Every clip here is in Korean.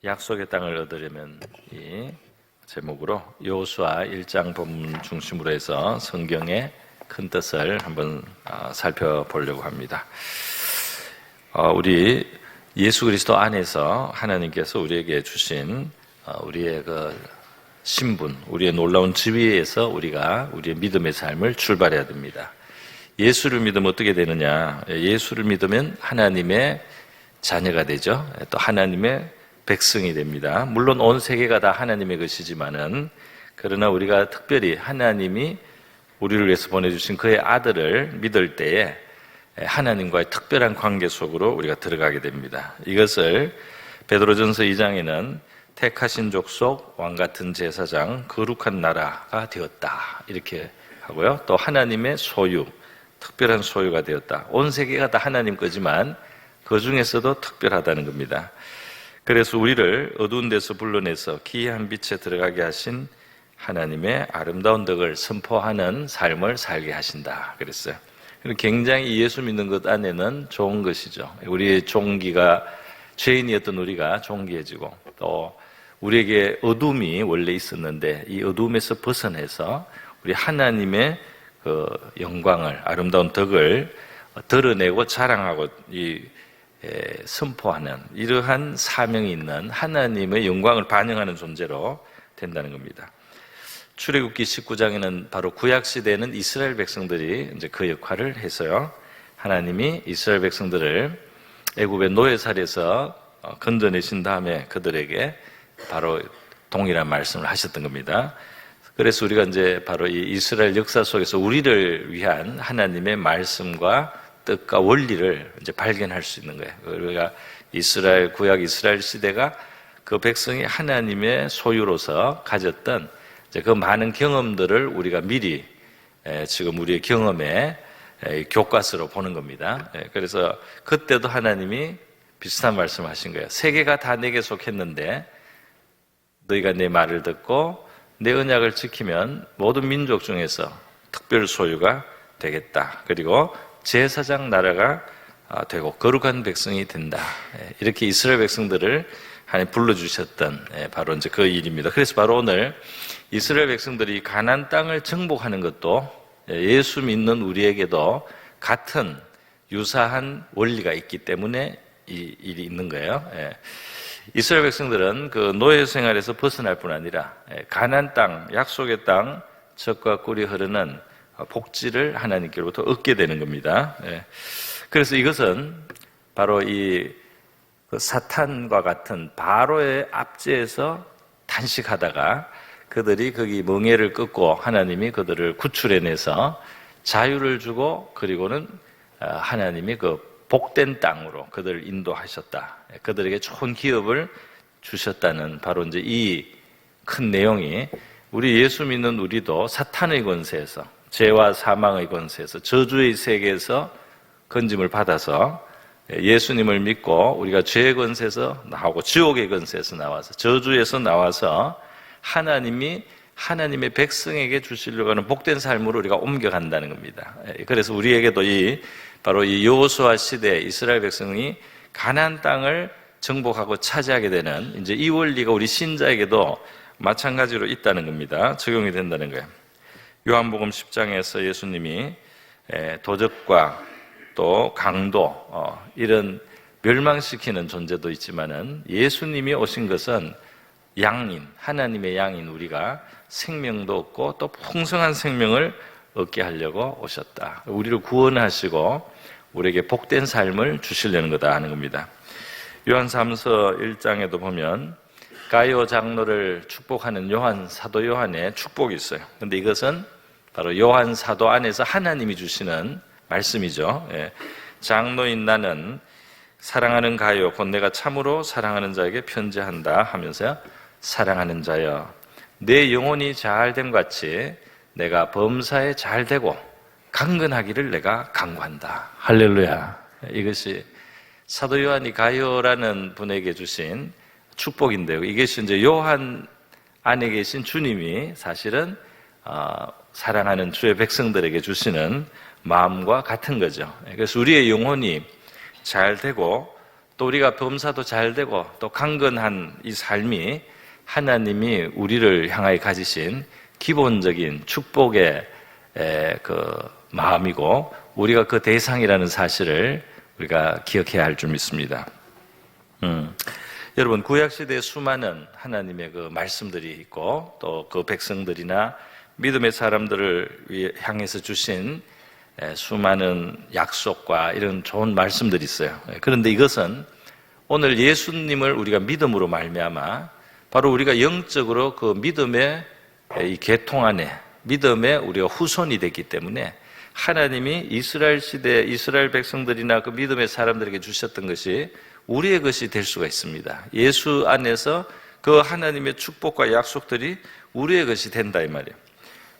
약속의 땅을 얻으려면 이 제목으로 여호수아 1장 본문 중심으로 해서 성경의 큰 뜻을 한번 살펴보려고 합니다. 우리 예수 그리스도 안에서 하나님께서 우리에게 주신 우리의 그 신분, 우리의 놀라운 지위에서 우리가 우리의 믿음의 삶을 출발해야 됩니다. 예수를 믿으면 어떻게 되느냐? 예수를 믿으면 하나님의 자녀가 되죠. 또 하나님의 백성이 됩니다. 물론 온 세계가 다 하나님의 것이지만은, 그러나 우리가 특별히 하나님이 우리를 위해서 보내주신 그의 아들을 믿을 때에 하나님과의 특별한 관계 속으로 우리가 들어가게 됩니다. 이것을 베드로전서 2장에는 택하신 족속, 왕같은 제사장, 거룩한 나라가 되었다 이렇게 하고요. 또 하나님의 소유, 특별한 소유가 되었다. 온 세계가 다 하나님 거지만 그 중에서도 특별하다는 겁니다. 그래서 우리를 어두운 데서 불러내서 기이한 빛에 들어가게 하신 하나님의 아름다운 덕을 선포하는 삶을 살게 하신다 그랬어요. 굉장히 예수 믿는 것 안에는 좋은 것이죠. 우리의 종기가, 죄인이었던 우리가 종기해지고, 또 우리에게 어둠이 원래 있었는데 이 어둠에서 벗어나서 우리 하나님의 그 영광을, 아름다운 덕을 드러내고 자랑하고 선포하는 이러한 사명이 있는 하나님의 영광을 반영하는 존재로 된다는 겁니다. 출애굽기 19장에는 바로 구약 시대에는 이스라엘 백성들이 이제 그 역할을 해서요. 하나님이 이스라엘 백성들을 애굽의 노예살에서 건져내신 다음에 그들에게 바로 동일한 말씀을 하셨던 겁니다. 그래서 우리가 이제 바로 이 이스라엘 역사 속에서 우리를 위한 하나님의 말씀과 뜻과 원리를 이제 발견할 수 있는 거예요. 우리가 이스라엘, 구약 이스라엘 시대가 그 백성이 하나님의 소유로서 가졌던 이제 그 많은 경험들을 우리가 미리 지금 우리의 경험의 교과서로 보는 겁니다. 그래서 그때도 하나님이 비슷한 말씀을 하신 거예요. 세계가 다 내게 속했는데 너희가 내 말을 듣고 내 언약을 지키면 모든 민족 중에서 특별 소유가 되겠다. 그리고 제사장 나라가 되고 거룩한 백성이 된다. 이렇게 이스라엘 백성들을 하나님 불러주셨던 바로 이제 그 일입니다. 그래서 바로 오늘 이스라엘 백성들이 가나안 땅을 정복하는 것도 예수 믿는 우리에게도 같은 유사한 원리가 있기 때문에 이 일이 있는 거예요. 이스라엘 백성들은 그 노예 생활에서 벗어날 뿐 아니라 가나안 땅, 약속의 땅, 젖과 꿀이 흐르는 복지를 하나님께로부터 얻게 되는 겁니다. 그래서 이것은 바로 이 사탄과 같은 바로의 압제에서 단식하다가 그들이 거기 멍에를 끊고 하나님이 그들을 구출해내서 자유를 주고, 그리고는 하나님이 그 복된 땅으로 그들을 인도하셨다. 그들에게 좋은 기업을 주셨다는 바로 이제 이 큰 내용이 우리 예수 믿는 우리도 사탄의 권세에서, 죄와 사망의 권세에서, 저주의 세계에서 건짐을 받아서 예수님을 믿고 우리가 죄의 권세에서 나오고 지옥의 권세에서 나와서 저주에서 나와서 하나님이 하나님의 백성에게 주시려고 하는 복된 삶으로 우리가 옮겨간다는 겁니다. 그래서 우리에게도 바로 이 여호수아 시대 이스라엘 백성이 가나안 땅을 정복하고 차지하게 되는 이제 이 원리가 우리 신자에게도 마찬가지로 있다는 겁니다. 적용이 된다는 거예요. 요한복음 10장에서 예수님이 도적과 또 강도 이런 멸망시키는 존재도 있지만은 예수님이 오신 것은 양인, 하나님의 양인 우리가 생명도 얻고 또 풍성한 생명을 얻게 하려고 오셨다. 우리를 구원하시고 우리에게 복된 삶을 주시려는 거다 하는 겁니다. 요한 3서 1장에도 보면 가이오 장로를 축복하는 요한, 사도 요한의 축복이 있어요. 그런데 이것은 바로 요한 사도 안에서 하나님이 주시는 말씀이죠. 장로인 나는 사랑하는 가이오, 곧 내가 참으로 사랑하는 자에게 편지한다 하면서요. 사랑하는 자여, 내 영혼이 잘됨 같이 내가 범사에 잘되고 강건하기를 내가 간구한다. 할렐루야. 이것이 사도 요한이 가이오라는 분에게 주신 축복인데요. 이것이 이제 요한 안에 계신 주님이 사실은 사랑하는 주의 백성들에게 주시는 마음과 같은 거죠. 그래서 우리의 영혼이 잘 되고 또 우리가 범사도 잘 되고 또 강건한 이 삶이 하나님이 우리를 향하여 가지신 기본적인 축복의 그 마음이고 우리가 그 대상이라는 사실을 우리가 기억해야 할 줄 믿습니다. 여러분, 구약시대에 수많은 하나님의 그 말씀들이 있고 또 그 백성들이나 믿음의 사람들을 향해서 주신 수많은 약속과 이런 좋은 말씀들이 있어요. 그런데 이것은 오늘 예수님을 우리가 믿음으로 말미암아 바로 우리가 영적으로 그 믿음의 이 계통 안에 믿음의 우리가 후손이 됐기 때문에 하나님이 이스라엘 시대 이스라엘 백성들이나 그 믿음의 사람들에게 주셨던 것이 우리의 것이 될 수가 있습니다. 예수 안에서 그 하나님의 축복과 약속들이 우리의 것이 된다 이 말이에요.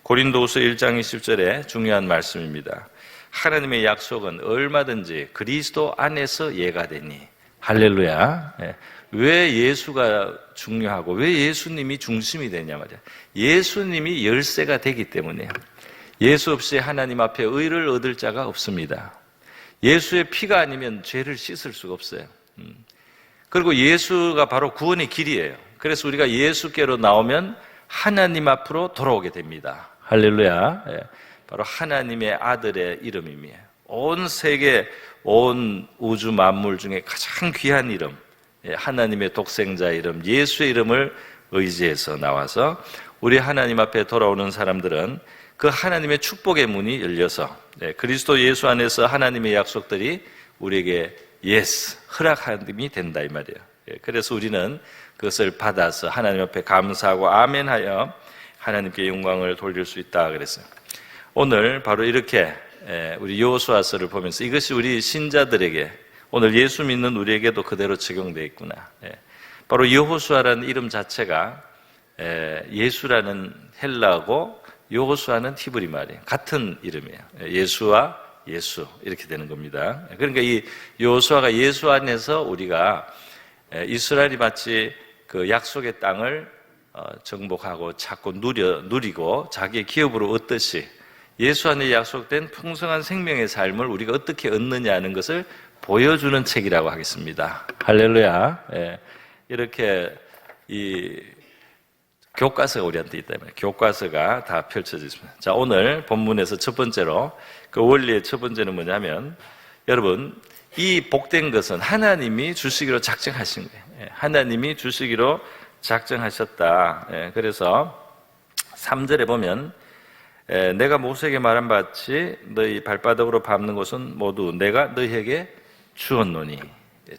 고린도후서 1장 20절에 중요한 말씀입니다. 하나님의 약속은 얼마든지 그리스도 안에서 예가 되니. 할렐루야. 왜 예수가 중요하고 왜 예수님이 중심이 되냐 말이야. 예수님이 열쇠가 되기 때문에 예수 없이 하나님 앞에 의를 얻을 자가 없습니다. 예수의 피가 아니면 죄를 씻을 수가 없어요. 그리고 예수가 바로 구원의 길이에요. 그래서 우리가 예수께로 나오면 하나님 앞으로 돌아오게 됩니다. 할렐루야. 바로 하나님의 아들의 이름이며 온 세계 온 우주 만물 중에 가장 귀한 이름, 하나님의 독생자 이름 예수의 이름을 의지해서 나와서 우리 하나님 앞에 돌아오는 사람들은 그 하나님의 축복의 문이 열려서 그리스도 예수 안에서 하나님의 약속들이 우리에게 허락함이 된다 이 말이에요. 그래서 우리는 그것을 받아서 하나님 앞에 감사하고 아멘하여 하나님께 영광을 돌릴 수 있다 그랬어요. 오늘 바로 이렇게 우리 여호수아서를 보면서 이것이 우리 신자들에게 오늘 예수 믿는 우리에게도 그대로 적용되어 있구나. 바로 여호수아라는 이름 자체가 예수라는 헬라어고 여호수아는 히브리 말이에요. 같은 이름이에요. 예수와 예수 이렇게 되는 겁니다. 그러니까 이 여호수아가 예수 안에서 우리가 이스라엘이 마치 그 약속의 땅을 정복하고 찾고 누리고 자기의 기업으로 얻듯이 예수 안에 약속된 풍성한 생명의 삶을 우리가 어떻게 얻느냐 하는 것을 보여주는 책이라고 하겠습니다. 할렐루야. 이렇게 이 교과서가 우리한테 있다. 교과서가 다 펼쳐져 있습니다. 자, 오늘 본문에서 첫 번째로 그 원리의 첫 번째는 뭐냐면 여러분 이 복된 것은 하나님이 주시기로 작정하신 거예요. 하나님이 주시기로 작정하셨다. 그래서 3절에 보면 내가 모세에게 말한 바 같이 너희 발바닥으로 밟는 것은 모두 내가 너희에게 주었노니.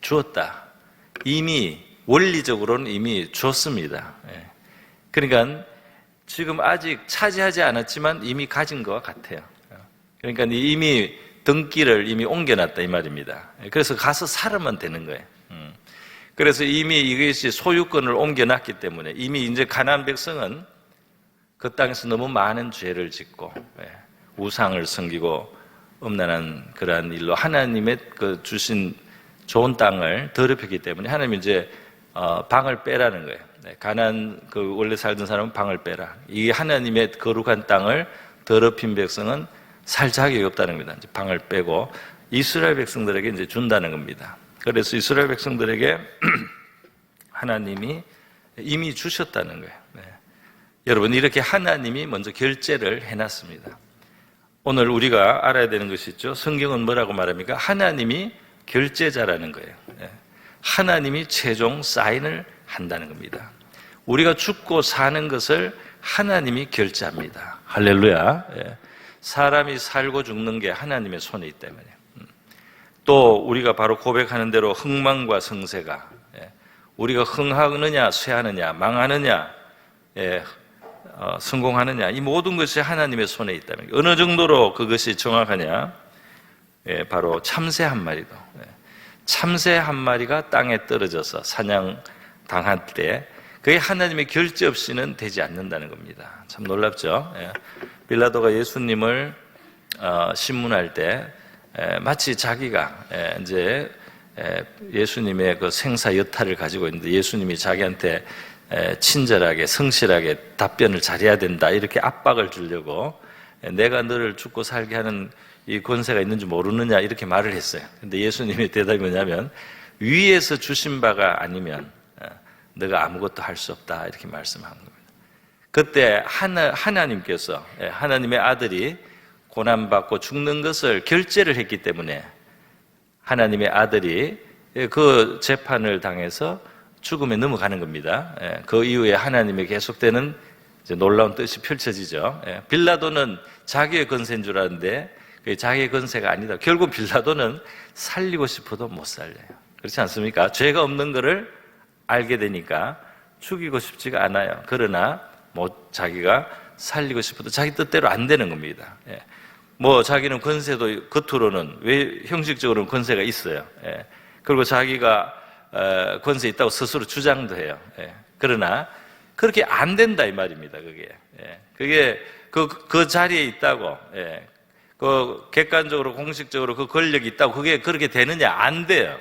주었다. 이미 원리적으로는 이미 주었습니다. 그러니까 지금 아직 차지하지 않았지만 이미 가진 것 같아요. 그러니까 이미 등기를 이미 옮겨놨다 이 말입니다. 그래서 가서 살아만 되는 거예요. 그래서 이미 이것이 소유권을 옮겨놨기 때문에 이미 이제 가나안 백성은 그 땅에서 너무 많은 죄를 짓고 우상을 섬기고 음란한 그러한 일로 하나님의 그 주신 좋은 땅을 더럽혔기 때문에 하나님이 이제 방을 빼라는 거예요. 가나안 그 원래 살던 사람은 방을 빼라. 이 하나님의 거룩한 땅을 더럽힌 백성은 살 자격이 없다는 겁니다. 이제 방을 빼고 이스라엘 백성들에게 이제 준다는 겁니다. 그래서 이스라엘 백성들에게 하나님이 이미 주셨다는 거예요. 여러분 이렇게 하나님이 먼저 결제를 해놨습니다. 오늘 우리가 알아야 되는 것이 있죠. 성경은 뭐라고 말합니까? 하나님이 결제자라는 거예요. 하나님이 최종 사인을 한다는 겁니다. 우리가 죽고 사는 것을 하나님이 결제합니다. 할렐루야. 사람이 살고 죽는 게 하나님의 손에 있기 때문에 또 우리가 바로 고백하는 대로 흥망과 성쇠가 우리가 흥하느냐 쇠하느냐 망하느냐 성공하느냐 이 모든 것이 하나님의 손에 있다는 게 어느 정도로 그것이 정확하냐 바로 참새 한 마리도 참새 한 마리가 땅에 떨어져서 사냥당할 때 그게 하나님의 결제 없이는 되지 않는다는 겁니다. 참 놀랍죠. 빌라도가 예수님을 신문할 때 마치 자기가 이제 예수님의 그 생사 여탈을 가지고 있는데 예수님이 자기한테 친절하게 성실하게 답변을 잘해야 된다 이렇게 압박을 주려고 내가 너를 죽고 살게 하는 이 권세가 있는지 모르느냐 이렇게 말을 했어요. 근데 예수님의 대답이 뭐냐면 위에서 주신 바가 아니면 너가 아무것도 할 수 없다 이렇게 말씀한 겁니다. 그때 하나님께서 하나님의 아들이 고난받고 죽는 것을 결제를 했기 때문에 하나님의 아들이 그 재판을 당해서 죽음에 넘어가는 겁니다. 그 이후에 하나님의 계속되는 놀라운 뜻이 펼쳐지죠. 빌라도는 자기의 권세인 줄 알았는데 그게 자기의 권세가 아니다. 결국 빌라도는 살리고 싶어도 못 살려요. 그렇지 않습니까? 죄가 없는 것을 알게 되니까 죽이고 싶지가 않아요. 그러나 자기가 살리고 싶어도 자기 뜻대로 안 되는 겁니다. 자기는 권세도 겉으로는 형식적으로는 권세가 있어요. 그리고 자기가 권세 있다고 스스로 주장도 해요. 그러나 그렇게 안 된다 이 말입니다. 그게 그 자리에 있다고, 그 객관적으로 공식적으로 그 권력이 있다고 그게 그렇게 되느냐? 안 돼요.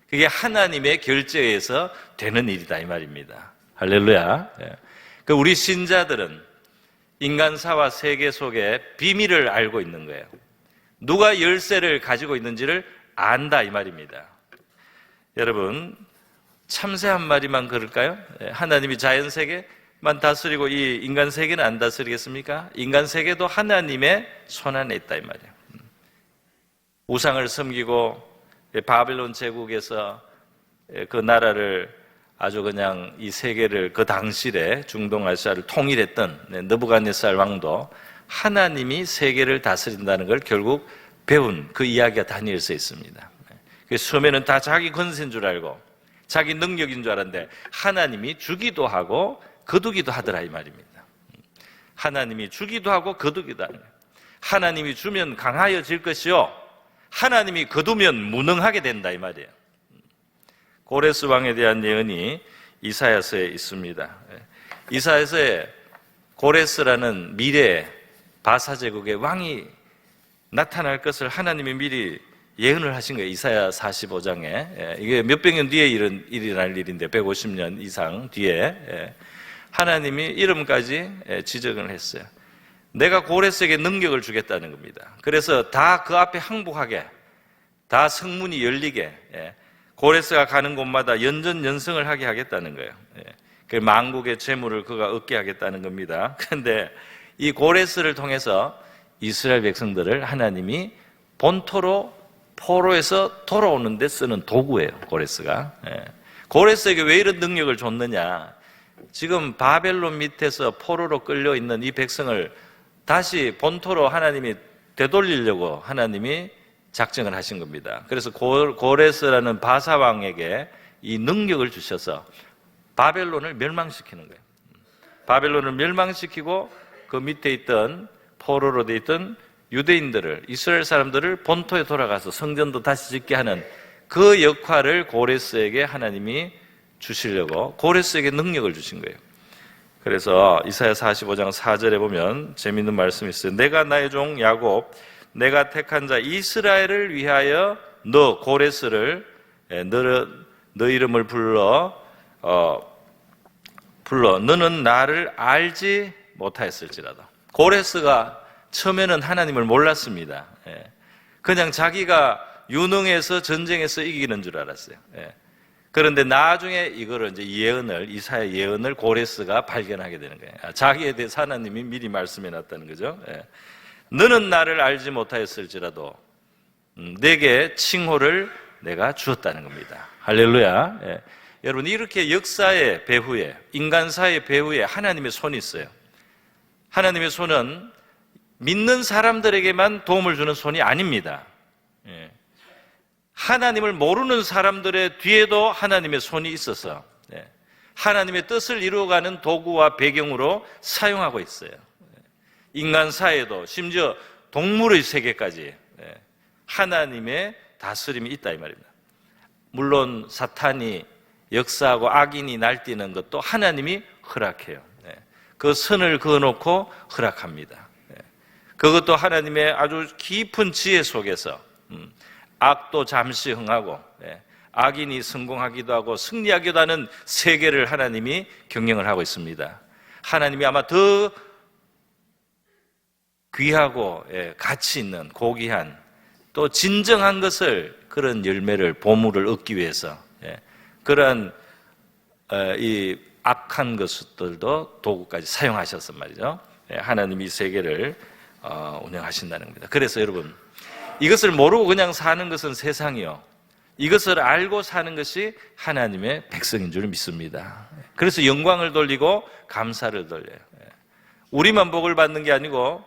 그게 하나님의 결제에서 되는 일이다 이 말입니다. 할렐루야. 우리 신자들은 인간사와 세계 속에 비밀을 알고 있는 거예요. 누가 열쇠를 가지고 있는지를 안다 이 말입니다. 여러분, 참새 한 마리만 그럴까요? 하나님이 자연 세계만 다스리고 이 인간 세계는 안 다스리겠습니까? 인간 세계도 하나님의 손 안에 있다 이 말이에요. 우상을 섬기고 바벨론 제국에서 그 나라를 아주 그냥 이 세계를 그 당시에 중동아시아를 통일했던 느부갓네살 왕도 하나님이 세계를 다스린다는 걸 결국 배운 그 이야기가 다니엘서에 있습니다. 처음에는 다 자기 권세인 줄 알고 자기 능력인 줄 알았는데 하나님이 주기도 하고 거두기도 하더라 이 말입니다. 하나님이 주기도 하고 거두기도 하는 거예요. 하나님이 주면 강하여질 것이요 하나님이 거두면 무능하게 된다 이 말이에요. 고레스 왕에 대한 예언이 이사야서에 있습니다. 이사야서에 고레스라는 미래 바사 제국의 왕이 나타날 것을 하나님이 미리 예언을 하신 거예요. 이사야 45장에. 이게 몇백 년 뒤에 일어날 일인데 150년 이상 뒤에 하나님이 이름까지 지적을 했어요. 내가 고레스에게 능력을 주겠다는 겁니다. 그래서 다 그 앞에 항복하게, 다 성문이 열리게, 고레스가 가는 곳마다 연전연승을 하게 하겠다는 거예요. 그 만국의 재물을 그가 얻게 하겠다는 겁니다. 그런데 이 고레스를 통해서 이스라엘 백성들을 하나님이 본토로 포로에서 돌아오는 데 쓰는 도구예요. 고레스가. 고레스에게 왜 이런 능력을 줬느냐? 지금 바벨론 밑에서 포로로 끌려 있는 이 백성을 다시 본토로 하나님이 되돌리려고 하나님이 작정을 하신 겁니다. 그래서 고레스라는 바사왕에게 이 능력을 주셔서 바벨론을 멸망시키는 거예요. 바벨론을 멸망시키고 그 밑에 있던 포로로 돼 있던 유대인들을, 이스라엘 사람들을 본토에 돌아가서 성전도 다시 짓게 하는 그 역할을 고레스에게 하나님이 주시려고 고레스에게 능력을 주신 거예요. 그래서 이사야 45장 4절에 보면 재미있는 말씀이 있어요. 내가 나의 종 야곱, 내가 택한 자 이스라엘을 위하여 너 고레스를 너 이름을 불러 너는 나를 알지 못하였을지라도. 고레스가 처음에는 하나님을 몰랐습니다. 그냥 자기가 유능해서 전쟁에서 이기는 줄 알았어요. 그런데 나중에 이거를 이제 이사야 예언을 고레스가 발견하게 되는 거예요. 자기에 대해서 하나님이 미리 말씀해 놨다는 거죠. 너는 나를 알지 못하였을지라도 내게 칭호를 내가 주었다는 겁니다. 할렐루야. 여러분, 이렇게 역사의 배후에, 인간사의 배후에 하나님의 손이 있어요. 하나님의 손은 믿는 사람들에게만 도움을 주는 손이 아닙니다. 하나님을 모르는 사람들의 뒤에도 하나님의 손이 있어서 하나님의 뜻을 이루어가는 도구와 배경으로 사용하고 있어요. 인간 사회도 심지어 동물의 세계까지 하나님의 다스림이 있다 이 말입니다. 물론 사탄이 역사하고 악인이 날뛰는 것도 하나님이 허락해요. 그 선을 그어놓고 허락합니다. 그것도 하나님의 아주 깊은 지혜 속에서 악도 잠시 흥하고 악인이 성공하기도 하고 승리하기도 하는 세계를 하나님이 경영을 하고 있습니다. 하나님이 아마 더 귀하고 가치 있는 고귀한 또 진정한 것을 그런 열매를, 보물을 얻기 위해서 그러한 이 악한 것들도 도구까지 사용하셨단 말이죠. 하나님이 이 세계를 운영하신다는 겁니다. 그래서 여러분, 이것을 모르고 그냥 사는 것은 세상이요, 이것을 알고 사는 것이 하나님의 백성인 줄 믿습니다. 그래서 영광을 돌리고 감사를 돌려요. 우리만 복을 받는 게 아니고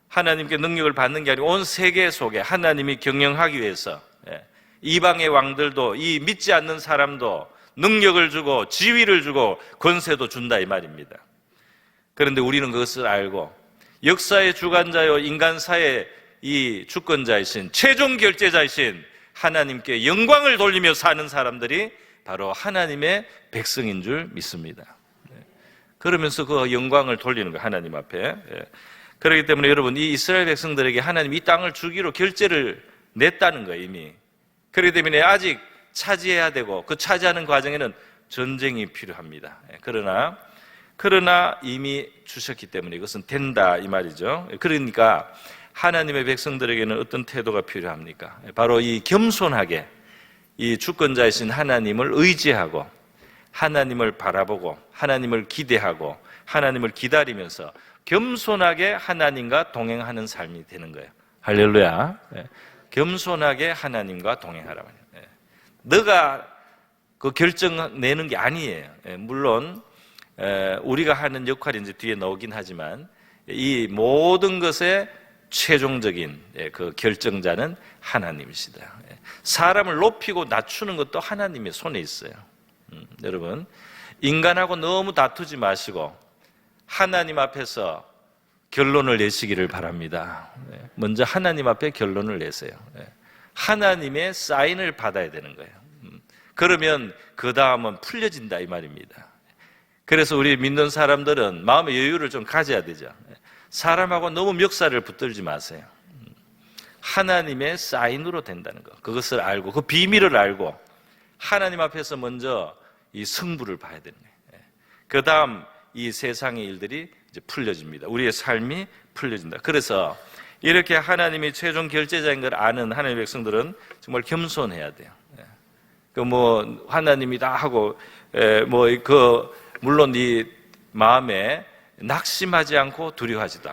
하나님께 능력을 받는 게 아니고 온 세계 속에 하나님이 경영하기 위해서 이방의 왕들도, 이 믿지 않는 사람도 능력을 주고 지위를 주고 권세도 준다 이 말입니다. 그런데 우리는 그것을 알고 역사의 주관자요, 인간사의 이 주권자이신, 최종 결제자이신 하나님께 영광을 돌리며 사는 사람들이 바로 하나님의 백성인 줄 믿습니다. 그러면서 그 영광을 돌리는 거예요, 하나님 앞에. 그렇기 때문에 여러분, 이 이스라엘 백성들에게 하나님 이 땅을 주기로 결제를 냈다는 거예요, 이미. 그렇기 때문에 아직 차지해야 되고, 그 차지하는 과정에는 전쟁이 필요합니다. 그러나 이미 주셨기 때문에 이것은 된다 이 말이죠. 그러니까 하나님의 백성들에게는 어떤 태도가 필요합니까? 바로 이 겸손하게 이 주권자이신 하나님을 의지하고 하나님을 바라보고 하나님을 기대하고 하나님을 기다리면서 겸손하게 하나님과 동행하는 삶이 되는 거예요. 할렐루야. 겸손하게 하나님과 동행하라 말이에요. 너가 그 결정 내는 게 아니에요. 물론 우리가 하는 역할이 이제 뒤에 나오긴 하지만 이 모든 것의 최종적인 그 결정자는 하나님이시다. 사람을 높이고 낮추는 것도 하나님의 손에 있어요. 여러분, 인간하고 너무 다투지 마시고 하나님 앞에서 결론을 내시기를 바랍니다. 먼저 하나님 앞에 결론을 내세요. 하나님의 사인을 받아야 되는 거예요. 그러면 그 다음은 풀려진다 이 말입니다. 그래서 우리 믿는 사람들은 마음의 여유를 좀 가져야 되죠. 사람하고 너무 멱살을 붙들지 마세요. 하나님의 사인으로 된다는 것, 그것을 알고 그 비밀을 알고 하나님 앞에서 먼저 이 승부를 봐야 되는 거예요. 그 다음 이 세상의 일들이 이제 풀려집니다. 우리의 삶이 풀려진다. 그래서 이렇게 하나님이 최종 결제자인 걸 아는 하나님의 백성들은 정말 겸손해야 돼요. 하나님이다 하고 물론 이 마음에 낙심하지 않고 두려워하지도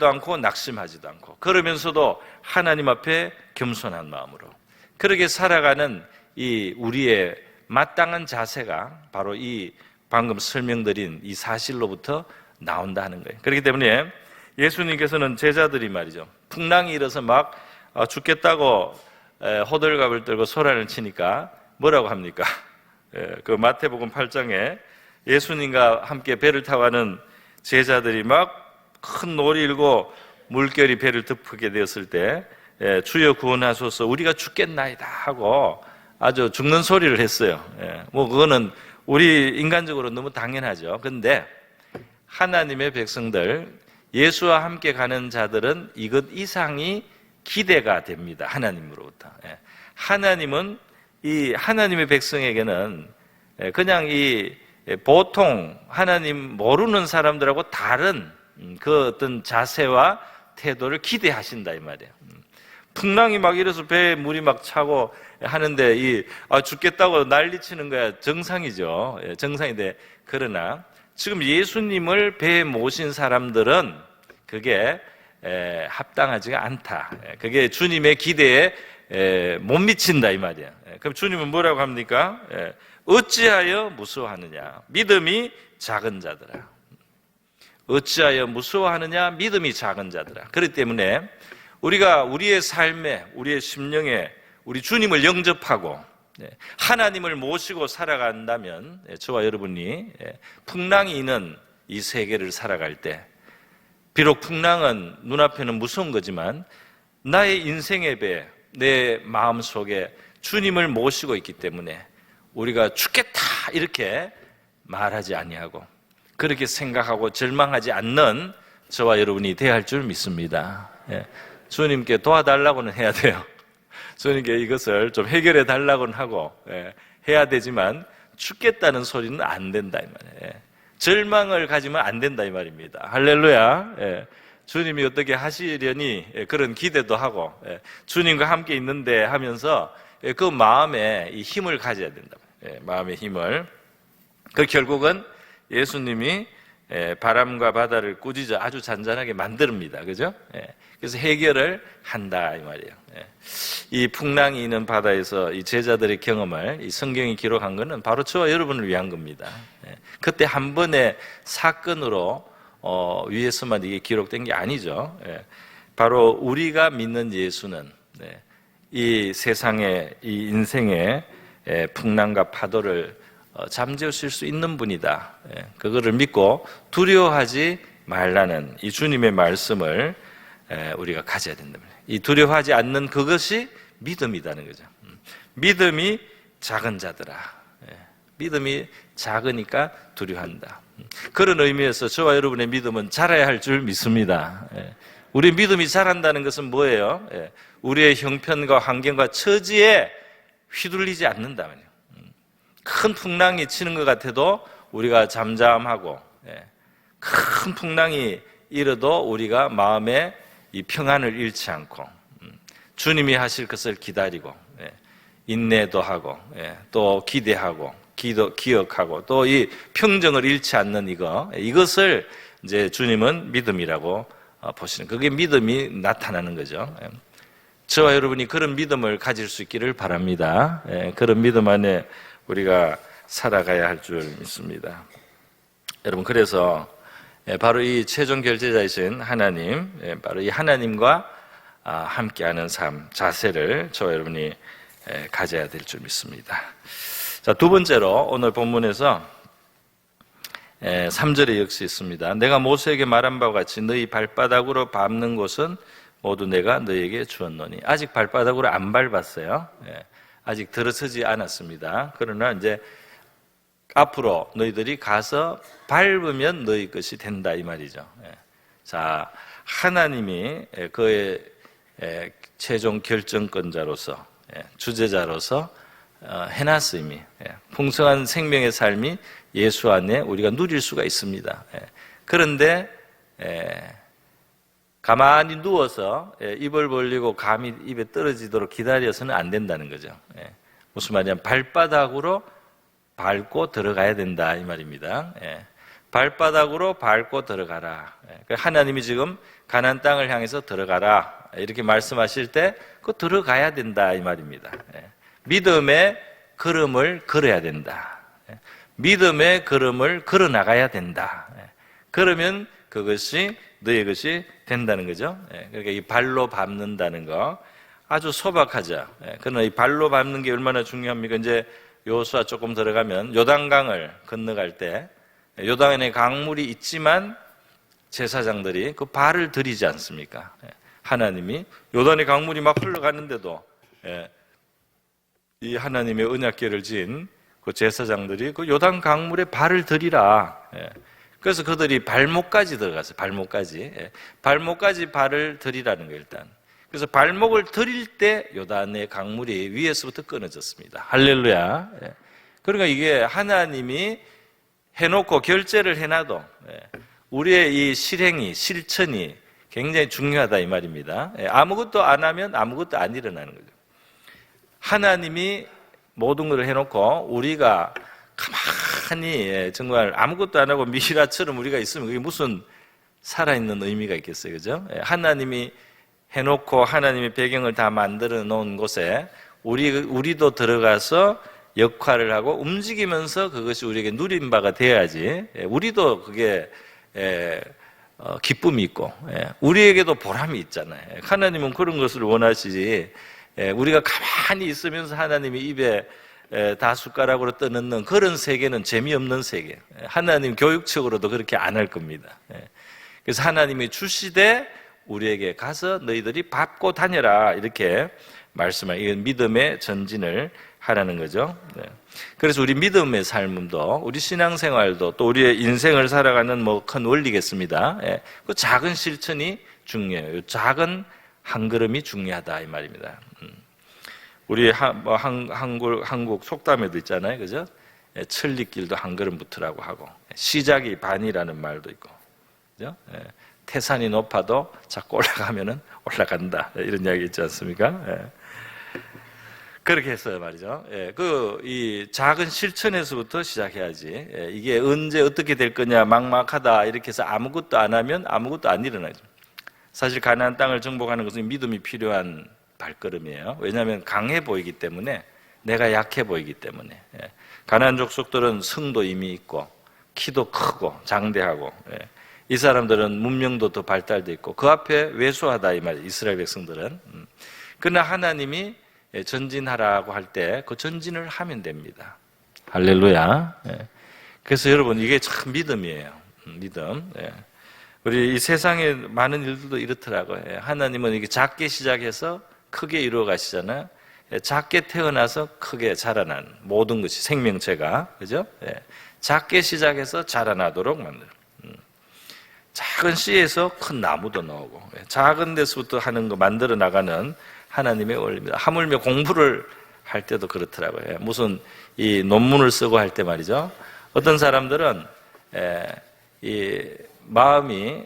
않고 낙심하지도 않고, 그러면서도 하나님 앞에 겸손한 마음으로 그렇게 살아가는 이 우리의 마땅한 자세가 바로 이 방금 설명드린 이 사실로부터 나온다는 거예요. 그렇기 때문에 예수님께서는 제자들이 말이죠, 풍랑이 일어서 막 죽겠다고 호들갑을 떨고 소란을 치니까 뭐라고 합니까? 그 마태복음 8장에 예수님과 함께 배를 타고 가는 제자들이 막 큰 놀이 일고 물결이 배를 덮게 되었을 때 주여 구원하소서 우리가 죽겠나이다 하고 아주 죽는 소리를 했어요. 그거는 우리 인간적으로 너무 당연하죠. 그런데 하나님의 백성들, 예수와 함께 가는 자들은 이것 이상이 기대가 됩니다. 하나님으로부터. 하나님은 이 하나님의 백성에게는 그냥 이 보통 하나님 모르는 사람들하고 다른 그 어떤 자세와 태도를 기대하신다 이 말이에요. 풍랑이 막 이래서 배에 물이 막 차고 하는데 죽겠다고 난리치는 거야 정상이죠. 정상인데, 그러나 지금 예수님을 배에 모신 사람들은 그게 합당하지가 않다. 그게 주님의 기대에 못 미친다 이 말이야. 그럼 주님은 뭐라고 합니까? 어찌하여 무서워하느냐 믿음이 작은 자들아. 어찌하여 무서워하느냐 믿음이 작은 자들아. 그렇기 때문에 우리가 우리의 삶에, 우리의 심령에 우리 주님을 영접하고 하나님을 모시고 살아간다면 저와 여러분이 풍랑이 있는 이 세계를 살아갈 때, 비록 풍랑은 눈앞에는 무서운 거지만 나의 인생의 배, 내 마음속에 주님을 모시고 있기 때문에 우리가 죽겠다 이렇게 말하지 아니하고 그렇게 생각하고 절망하지 않는 저와 여러분이 돼야 할 줄 믿습니다. 주님께 도와달라고는 해야 돼요. 주님께 이것을 좀 해결해 달라고는 하고 해야 되지만 죽겠다는 소리는 안 된다 이 말이에요. 절망을 가지면 안 된다 이 말입니다. 할렐루야. 주님이 어떻게 하시려니 그런 기대도 하고 주님과 함께 있는데 하면서 그 마음에 이 힘을 가져야 된다. 마음의 힘을. 그 결국은 예수님이 바람과 바다를 꾸짖어 아주 잔잔하게 만듭니다. 그죠? 그래서 해결을 한다 이 말이에요. 이 풍랑이 있는 바다에서 이 제자들의 경험을 이 성경이 기록한 것은 바로 저와 여러분을 위한 겁니다. 그때 한 번의 사건으로 위에서만 이게 기록된 게 아니죠. 바로 우리가 믿는 예수는 이 세상의 이 인생의 풍랑과 파도를 잠재우실 수 있는 분이다. 그거를 믿고 두려워하지 말라는 이 주님의 말씀을 우리가 가져야 된답니다. 이 두려워하지 않는 그것이 믿음이라는 거죠. 믿음이 작은 자들아. 믿음이 작으니까 두려워한다. 그런 의미에서 저와 여러분의 믿음은 자라야 할 줄 믿습니다. 우리 믿음이 자란다는 것은 뭐예요? 우리의 형편과 환경과 처지에 휘둘리지 않는다면요. 큰 풍랑이 치는 것 같아도 우리가 잠잠하고 큰 풍랑이 일어도 우리가 마음에 이 평안을 잃지 않고 주님이 하실 것을 기다리고 인내도 하고 또 기대하고 기억하고 또 이 평정을 잃지 않는 이것을 이제 주님은 믿음이라고 보시는, 그게 믿음이 나타나는 거죠. 저와 여러분이 그런 믿음을 가질 수 있기를 바랍니다. 그런 믿음 안에 우리가 살아가야 할 줄 믿습니다. 여러분, 그래서 바로 이 최종 결제자이신 하나님, 바로 이 하나님과 함께하는 삶, 자세를 저와 여러분이 가져야 될 줄 믿습니다. 자, 두 번째로 오늘 본문에서 3절에 역시 있습니다. 내가 모세에게 말한 바와 같이 너희 발바닥으로 밟는 곳은 모두 내가 너희에게 주었노니. 아직 발바닥으로 안 밟았어요. 아직 들어서지 않았습니다. 그러나 이제 앞으로 너희들이 가서 밟으면 너희 것이 된다 이 말이죠. 자, 하나님이 그의 최종 결정권자로서 주제자로서 해놨으니 풍성한 생명의 삶이 예수 안에 우리가 누릴 수가 있습니다. 그런데 가만히 누워서 입을 벌리고 감이 입에 떨어지도록 기다려서는 안 된다는 거죠. 무슨 말이냐면 발바닥으로 밟고 들어가야 된다 이 말입니다. 발바닥으로 밟고 들어가라. 하나님이 지금 가나안 땅을 향해서 들어가라 이렇게 말씀하실 때 그 들어가야 된다 이 말입니다. 믿음의 걸음을 걸어야 된다. 믿음의 걸음을 걸어 나가야 된다. 그러면 그것이 너의 것이 된다는 거죠. 그러니까 이 발로 밟는다는 거 아주 소박하죠. 그러나 이 발로 밟는 게 얼마나 중요합니까? 이제 여호수아 조금 들어가면 요단강을 건너갈 때 요단에 강물이 있지만 제사장들이 그 발을 들이지 않습니까? 하나님이 요단의 강물이 막 흘러가는데도 이 하나님의 언약궤를 진 그 제사장들이 그 요단 강물에 발을 들이라. 그래서 그들이 발목까지 들어갔어요. 발목까지 발을 들이라는 거예요, 일단. 그래서 발목을 들일 때 요단의 강물이 위에서부터 끊어졌습니다. 할렐루야. 그러니까 이게 하나님이 해놓고 결제를 해놔도 우리의 이 실천이 굉장히 중요하다 이 말입니다. 아무것도 안 하면 아무것도 안 일어나는 거죠. 하나님이 모든 걸 해놓고 우리가 가만히 정말 아무것도 안 하고 미라처럼 우리가 있으면 그게 무슨 살아있는 의미가 있겠어요, 그죠? 하나님이 해놓고 하나님의 배경을 다 만들어 놓은 곳에 우리도 들어가서 역할을 하고 움직이면서 그것이 우리에게 누린 바가 돼야지 우리도 그게 기쁨이 있고 우리에게도 보람이 있잖아요. 하나님은 그런 것을 원하시지 우리가 가만히 있으면서 하나님이 입에 다 숟가락으로 떠넣는 그런 세계는 재미없는 세계. 하나님 교육적으로도 그렇게 안 할 겁니다. 그래서 하나님이 주시되 우리에게 가서 너희들이 밟고 다녀라 이렇게 말씀을, 이건 믿음의 전진을 하라는 거죠. 그래서 우리 믿음의 삶도 우리 신앙생활도 또 우리의 인생을 살아가는 뭐 큰 원리겠습니다. 그 작은 실천이 중요해요. 작은 한 걸음이 중요하다 이 말입니다. 우리 한국 속담에도 있잖아요, 그죠? 천리길도 한 걸음부터라고 하고 시작이 반이라는 말도 있고, 그죠? 태산이 높아도 자꾸 올라가면은 올라간다. 이런 이야기 있지 않습니까? 예. 그렇게 했어요, 말이죠. 예. 이 작은 실천에서부터 시작해야지. 예. 이게 언제 어떻게 될 거냐, 막막하다. 이렇게 해서 아무것도 안 하면 아무것도 안 일어나죠. 사실 가나안 땅을 정복하는 것은 믿음이 필요한 발걸음이에요. 왜냐하면 강해 보이기 때문에, 내가 약해 보이기 때문에. 예. 가나안 족속들은 성도 이미 있고, 키도 크고, 장대하고, 예. 이 사람들은 문명도 더 발달돼 있고 그 앞에 왜소하다 이 말이에요. 이스라엘 백성들은. 그러나 하나님이 전진하라고 할 때 그 전진을 하면 됩니다. 할렐루야. 그래서 여러분 이게 참 믿음이에요. 믿음. 우리 이 세상에 많은 일들도 이렇더라고요. 하나님은 이게 작게 시작해서 크게 이루어 가시잖아요. 작게 태어나서 크게 자라난 모든 것이 생명체가, 그죠? 작게 시작해서 자라나도록 만들어. 작은 씨에서 큰 나무도 나오고 작은 데서부터 하는 거 만들어 나가는 하나님의 원리입니다. 하물며 공부를 할 때도 그렇더라고요. 무슨 이 논문을 쓰고 할 때 말이죠. 어떤 사람들은 이 마음이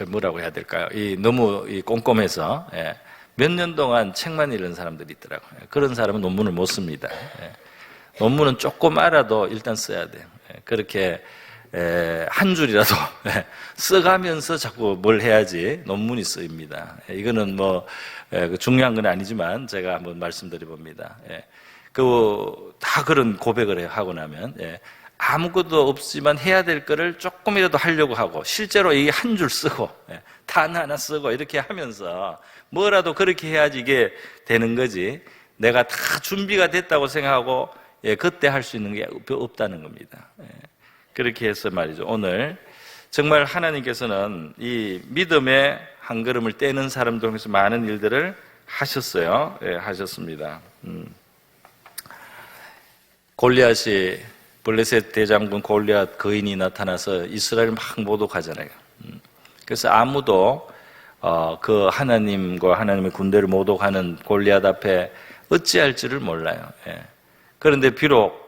뭐라고 해야 될까요? 너무 꼼꼼해서 몇 년 동안 책만 읽는 사람들이 있더라고요. 그런 사람은 논문을 못 씁니다. 논문은 조금 알아도 일단 써야 돼요. 그렇게 한 줄이라도 써가면서 자꾸 뭘 해야지 논문이 쓰입니다. 이거는 중요한 건 아니지만 제가 한번 말씀드려 봅니다. 다 그런 고백을 하고 나면 아무것도 없지만 해야 될 거를 조금이라도 하려고 하고 실제로 이 한 줄 쓰고 단 하나 쓰고 이렇게 하면서 뭐라도 그렇게 해야지 이게 되는 거지, 내가 다 준비가 됐다고 생각하고 그때 할 수 있는 게 없다는 겁니다. 그렇게 해서 말이죠. 오늘 정말 하나님께서는 이 믿음의 한 걸음을 떼는 사람들 통해서 많은 일들을 하셨어요. 하셨습니다. 골리앗이, 블레셋 대장군 골리앗 거인이 나타나서 이스라엘 막 모독하잖아요. 그래서 아무도 그 하나님과 하나님의 군대를 모독하는 골리앗 앞에 어찌할지를 몰라요. 그런데 비록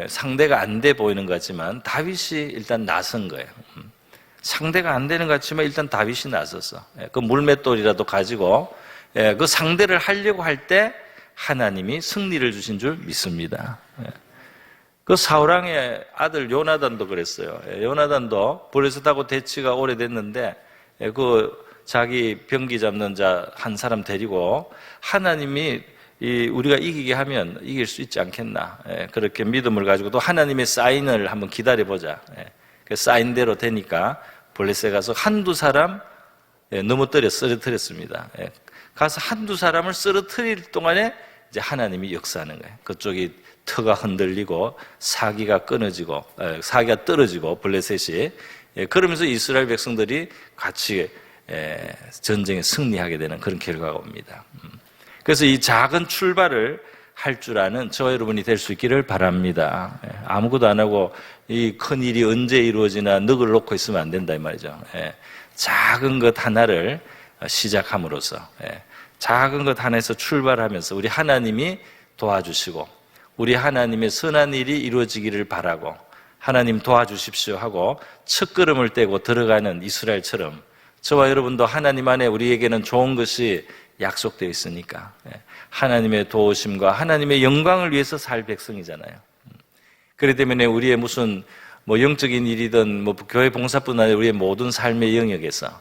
상대가 안 돼 보이는 것 같지만 다윗이 일단 나선 거예요. 상대가 안 되는 것 같지만 일단 다윗이 나섰어. 그 물맷돌이라도 가지고 그 상대를 하려고 할 때 하나님이 승리를 주신 줄 믿습니다. 그 사울왕의 아들 요나단도 그랬어요. 요나단도 블레셋하고 대치가 오래됐는데 그 자기 병기 잡는 자 한 사람 데리고 하나님이 우리가 이기게 하면 이길 수 있지 않겠나, 그렇게 믿음을 가지고 또 하나님의 사인을 한번 기다려보자. 그 사인대로 되니까 블레셋에 가서 한두 사람 넘어뜨려 쓰러뜨렸습니다. 가서 한두 사람을 쓰러뜨릴 동안에 이제 하나님이 역사하는 거예요. 그쪽이 터가 흔들리고 사기가 끊어지고 사기가 떨어지고 블레셋이, 그러면서 이스라엘 백성들이 같이 전쟁에 승리하게 되는 그런 결과가 옵니다. 그래서 이 작은 출발을 할 줄 아는 저 여러분이 될 수 있기를 바랍니다. 아무것도 안 하고 이 큰 일이 언제 이루어지나 넋을 놓고 있으면 안 된다 이 말이죠. 작은 것 하나를 시작함으로써, 작은 것 하나에서 출발하면서 우리 하나님이 도와주시고 우리 하나님의 선한 일이 이루어지기를 바라고 하나님 도와주십시오 하고 첫걸음을 떼고 들어가는 이스라엘처럼 저와 여러분도 하나님 안에 우리에게는 좋은 것이 약속되어 있으니까 하나님의 도우심과 하나님의 영광을 위해서 살 백성이잖아요. 그렇기 때문에 우리의 무슨 영적인 일이든 교회 봉사뿐 아니라 우리의 모든 삶의 영역에서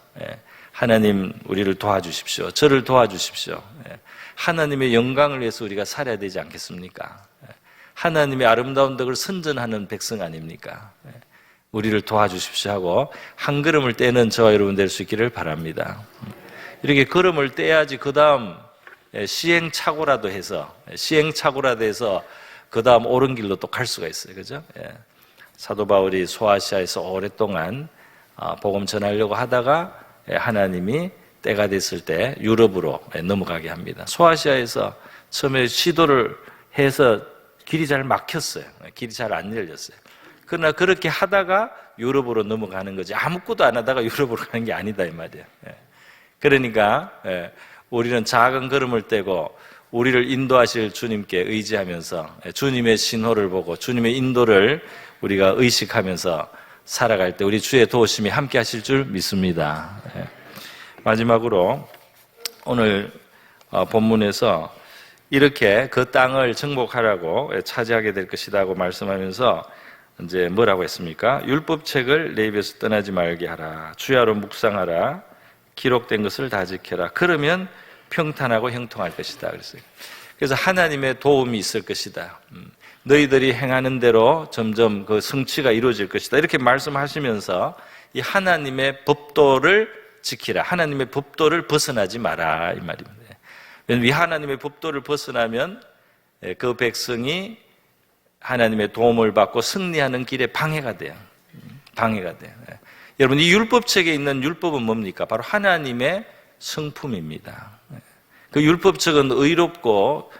하나님 우리를 도와주십시오. 저를 도와주십시오. 하나님의 영광을 위해서 우리가 살아야 되지 않겠습니까? 하나님의 아름다운 덕을 선전하는 백성 아닙니까? 우리를 도와주십시오 하고 한 걸음을 떼는 저와 여러분 될 수 있기를 바랍니다. 이렇게 걸음을 떼야지 그 다음 시행착오라도 해서 그 다음 옳은 길로 또 갈 수가 있어요. 그죠? 사도 바울이 소아시아에서 오랫동안 복음 전하려고 하다가 하나님이 때가 됐을 때 유럽으로 넘어가게 합니다. 소아시아에서 처음에 시도를 해서 길이 잘 막혔어요. 길이 잘 안 열렸어요. 그러나 그렇게 하다가 유럽으로 넘어가는 거지 아무것도 안 하다가 유럽으로 가는 게 아니다 이 말이에요. 그러니까 우리는 작은 걸음을 떼고 우리를 인도하실 주님께 의지하면서 주님의 신호를 보고 주님의 인도를 우리가 의식하면서 살아갈 때 우리 주의 도우심이 함께 하실 줄 믿습니다. 마지막으로 오늘 본문에서 이렇게 그 땅을 정복하라고 차지하게 될 것이라고 말씀하면서 이제 뭐라고 했습니까? 율법책을 내 입에서 떠나지 말게 하라. 주야로 묵상하라. 기록된 것을 다 지켜라. 그러면 평탄하고 형통할 것이다. 그랬어요. 그래서 하나님의 도움이 있을 것이다. 너희들이 행하는 대로 점점 그 성취가 이루어질 것이다. 이렇게 말씀하시면서 이 하나님의 법도를 지키라. 하나님의 법도를 벗어나지 마라. 이 말입니다. 이 하나님의 법도를 벗어나면 그 백성이 하나님의 도움을 받고 승리하는 길에 방해가 돼요. 방해가 돼요. 여러분, 이 율법책에 있는 율법은 뭡니까? 바로 하나님의 성품입니다. 그 율법책은 의롭고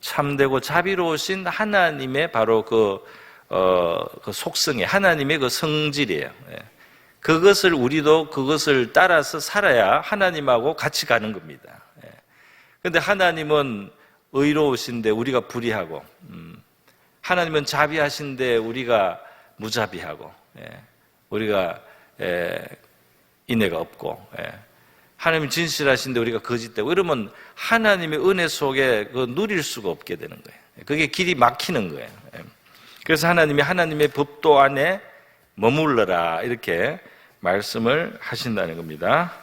참되고 자비로우신 하나님의 바로 그 속성이, 하나님의 그 성질이에요. 그것을 우리도 그것을 따라서 살아야 하나님하고 같이 가는 겁니다. 그런데 하나님은 의로우신데 우리가 불의하고, 하나님은 자비하신데 우리가 무자비하고, 우리가 인애가 없고, 하나님 진실하신데 우리가 거짓되고, 이러면 하나님의 은혜 속에 누릴 수가 없게 되는 거예요. 그게 길이 막히는 거예요. 그래서 하나님이 하나님의 법도 안에 머물러라 이렇게 말씀을 하신다는 겁니다.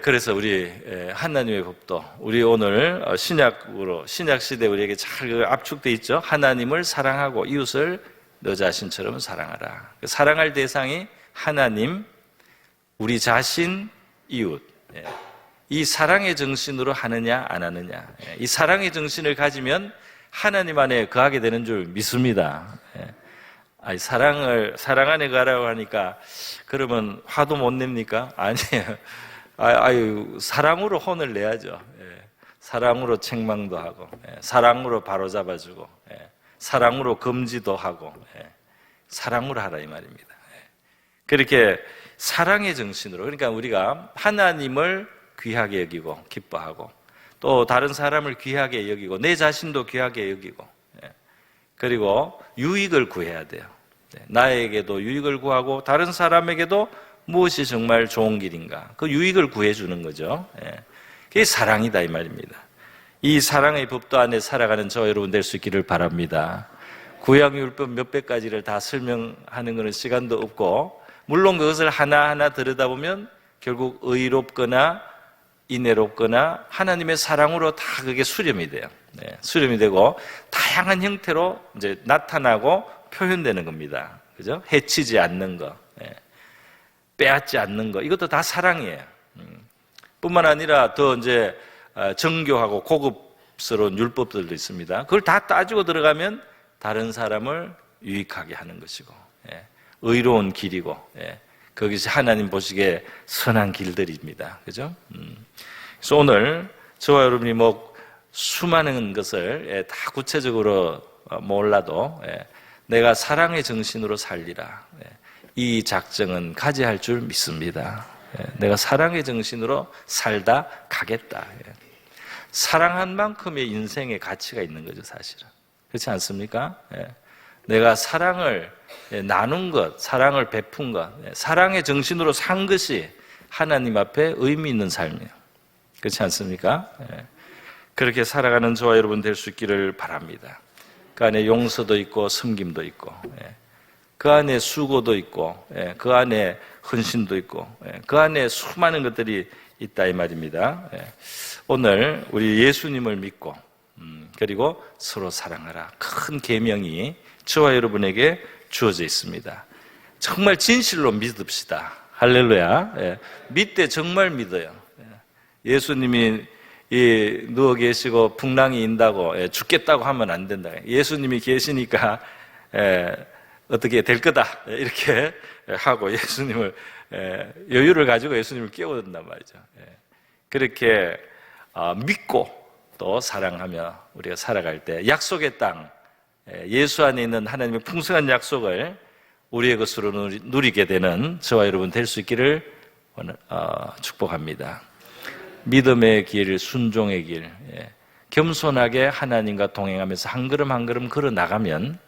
그래서 우리 하나님의 법도, 우리 오늘 신약 시대 우리에게 잘 압축되어 있죠. 하나님을 사랑하고 이웃을 너 자신처럼 사랑하라. 사랑할 대상이 하나님, 우리 자신, 이웃. 이 사랑의 정신으로 하느냐 안 하느냐. 이 사랑의 정신을 가지면 하나님 안에 거하게 되는 줄 믿습니다. 사랑 안에 거하라고 하니까 그러면 화도 못 냅니까? 아니에요. 사랑으로 혼을 내야죠. 사랑으로 책망도 하고, 사랑으로 바로잡아주고, 사랑으로 금지도 하고, 사랑으로 하라 이 말입니다. 그렇게 사랑의 정신으로, 그러니까 우리가 하나님을 귀하게 여기고 기뻐하고, 또 다른 사람을 귀하게 여기고 내 자신도 귀하게 여기고, 그리고 유익을 구해야 돼요. 나에게도 유익을 구하고 다른 사람에게도 무엇이 정말 좋은 길인가, 그 유익을 구해주는 거죠. 그게 사랑이다 이 말입니다. 이 사랑의 법도 안에 살아가는 저 여러분 될 수 있기를 바랍니다. 구약율법 몇백 가지를 다 설명하는 것은 시간도 없고, 물론 그것을 하나하나 들여다보면 결국 의롭거나 인애롭거나 하나님의 사랑으로 다 그게 수렴이 돼요. 수렴이 되고 다양한 형태로 이제 나타나고 표현되는 겁니다. 그죠? 해치지 않는 거, 빼앗지 않는 거, 이것도 다 사랑이에요. 뿐만 아니라 더 이제 정교하고 고급스러운 율법들도 있습니다. 그걸 다 따지고 들어가면 다른 사람을 유익하게 하는 것이고, 의로운 길이고, 거기서 하나님 보시기에 선한 길들입니다. 그죠? 그래서 오늘 저와 여러분이 수많은 것을 다 구체적으로 몰라도 내가 사랑의 정신으로 살리라, 이 작정은 가져야 할 줄 믿습니다. 내가 사랑의 정신으로 살다 가겠다. 사랑한 만큼의 인생의 가치가 있는 거죠, 사실은. 그렇지 않습니까? 내가 사랑을 나눈 것, 사랑을 베푼 것, 사랑의 정신으로 산 것이 하나님 앞에 의미 있는 삶이에요. 그렇지 않습니까? 그렇게 살아가는 저와 여러분 될 수 있기를 바랍니다. 그 안에 용서도 있고 섬김도 있고, 그 안에 수고도 있고, 그 안에 헌신도 있고, 그 안에 수많은 것들이 있다 이 말입니다. 오늘 우리 예수님을 믿고, 그리고 서로 사랑하라, 큰 계명이 저와 여러분에게 주어져 있습니다. 정말 진실로 믿읍시다. 할렐루야. 믿되 정말 믿어요. 예수님이 누워 계시고 풍랑이 인다고 죽겠다고 하면 안 된다. 예수님이 계시니까 어떻게 될 거다 이렇게 하고 예수님을 여유를 가지고 예수님을 깨워준단 말이죠. 그렇게 믿고 또 사랑하며 우리가 살아갈 때 약속의 땅, 예수 안에 있는 하나님의 풍성한 약속을 우리의 것으로 누리게 되는 저와 여러분 될 수 있기를 축복합니다. 믿음의 길, 순종의 길, 겸손하게 하나님과 동행하면서 한 걸음 한 걸음 걸어 나가면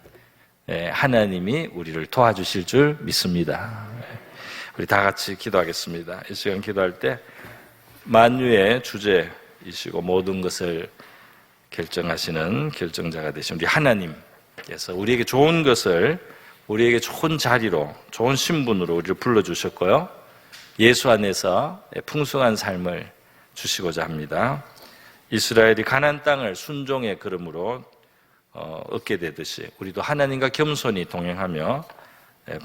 하나님이 우리를 도와주실 줄 믿습니다. 우리 다 같이 기도하겠습니다. 이 시간 기도할 때 만유의 주제이시고 모든 것을 결정하시는 결정자가 되신 우리 하나님께서 우리에게 좋은 것을 우리에게 좋은 자리로, 좋은 신분으로 우리를 불러주셨고요. 예수 안에서 풍성한 삶을 주시고자 합니다. 이스라엘이 가나안 땅을 순종의 걸음으로 얻게 되듯이 우리도 하나님과 겸손히 동행하며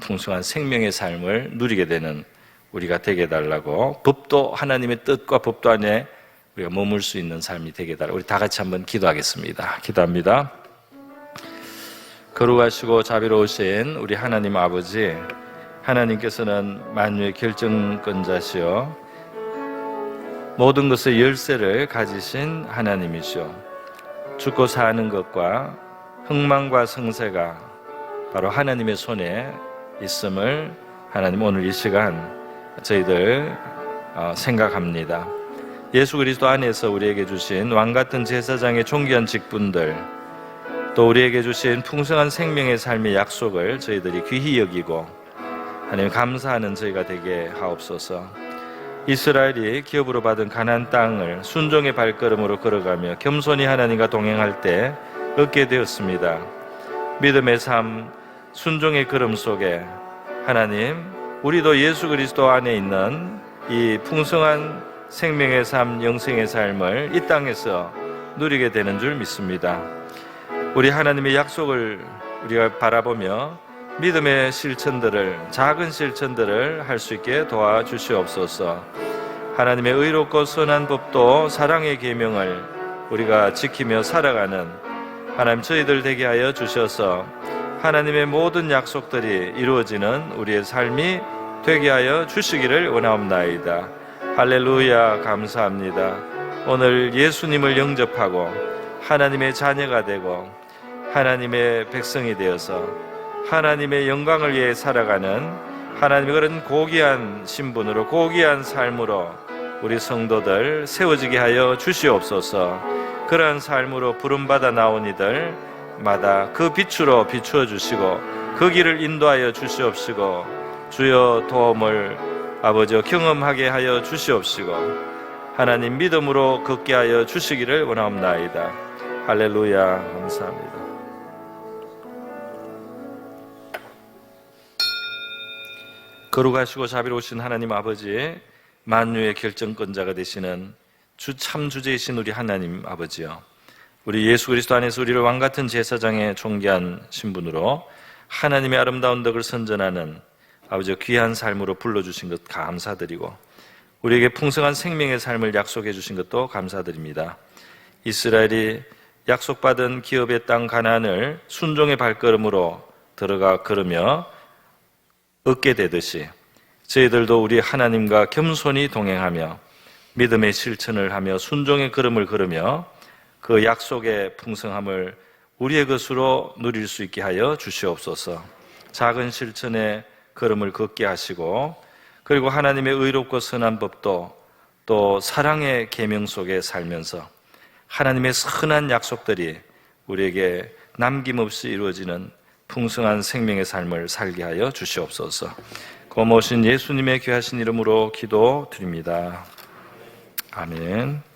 풍성한 생명의 삶을 누리게 되는 우리가 되게 해달라고, 법도 하나님의 뜻과 법도 안에 우리가 머물 수 있는 삶이 되게 해달라고 우리 다 같이 한번 기도하겠습니다. 기도합니다. 거룩하시고 자비로우신 우리 하나님 아버지, 하나님께서는 만유의 결정권자시여 모든 것의 열쇠를 가지신 하나님이시오. 죽고 사는 것과 흥망과 성세가 바로 하나님의 손에 있음을 하나님 오늘 이 시간 저희들 생각합니다. 예수 그리스도 안에서 우리에게 주신 왕같은 제사장의 존귀한 직분들, 또 우리에게 주신 풍성한 생명의 삶의 약속을 저희들이 귀히 여기고 하나님 감사하는 저희가 되게 하옵소서. 이스라엘이 기업으로 받은 가나안 땅을 순종의 발걸음으로 걸어가며 겸손히 하나님과 동행할 때 얻게 되었습니다. 믿음의 삶, 순종의 걸음 속에 하나님, 우리도 예수 그리스도 안에 있는 이 풍성한 생명의 삶, 영생의 삶을 이 땅에서 누리게 되는 줄 믿습니다. 우리 하나님의 약속을 우리가 바라보며 믿음의 실천들을, 작은 실천들을 할 수 있게 도와주시옵소서. 하나님의 의롭고 선한 법도 사랑의 계명을 우리가 지키며 살아가는 하나님 저희들 되게 하여 주셔서 하나님의 모든 약속들이 이루어지는 우리의 삶이 되게 하여 주시기를 원하옵나이다. 할렐루야, 감사합니다. 오늘 예수님을 영접하고 하나님의 자녀가 되고 하나님의 백성이 되어서 하나님의 영광을 위해 살아가는 하나님의 그런 고귀한 신분으로, 고귀한 삶으로 우리 성도들 세워지게 하여 주시옵소서. 그러한 삶으로 부름받아 나온 이들마다 그 빛으로 비추어 주시고 그 길을 인도하여 주시옵시고, 주여 도움을 아버지여 경험하게 하여 주시옵시고 하나님 믿음으로 걷게 하여 주시기를 원하옵나이다. 할렐루야, 감사합니다. 거룩하시고 자비로우신 하나님 아버지, 만유의 결정권자가 되시는 주 참 주제이신 우리 하나님 아버지요, 우리 예수 그리스도 안에서 우리를 왕같은 제사장의 존귀한 신분으로 하나님의 아름다운 덕을 선전하는 아버지 귀한 삶으로 불러주신 것 감사드리고 우리에게 풍성한 생명의 삶을 약속해 주신 것도 감사드립니다. 이스라엘이 약속받은 기업의 땅 가나안을 순종의 발걸음으로 들어가 걸으며 얻게 되듯이 저희들도 우리 하나님과 겸손히 동행하며 믿음의 실천을 하며 순종의 걸음을 걸으며 그 약속의 풍성함을 우리의 것으로 누릴 수 있게 하여 주시옵소서. 작은 실천의 걸음을 걷게 하시고, 그리고 하나님의 의롭고 선한 법도 또 사랑의 계명 속에 살면서 하나님의 선한 약속들이 우리에게 남김없이 이루어지는 풍성한 생명의 삶을 살게 하여 주시옵소서. 고모신 예수님의 귀하신 이름으로 기도드립니다. 아멘.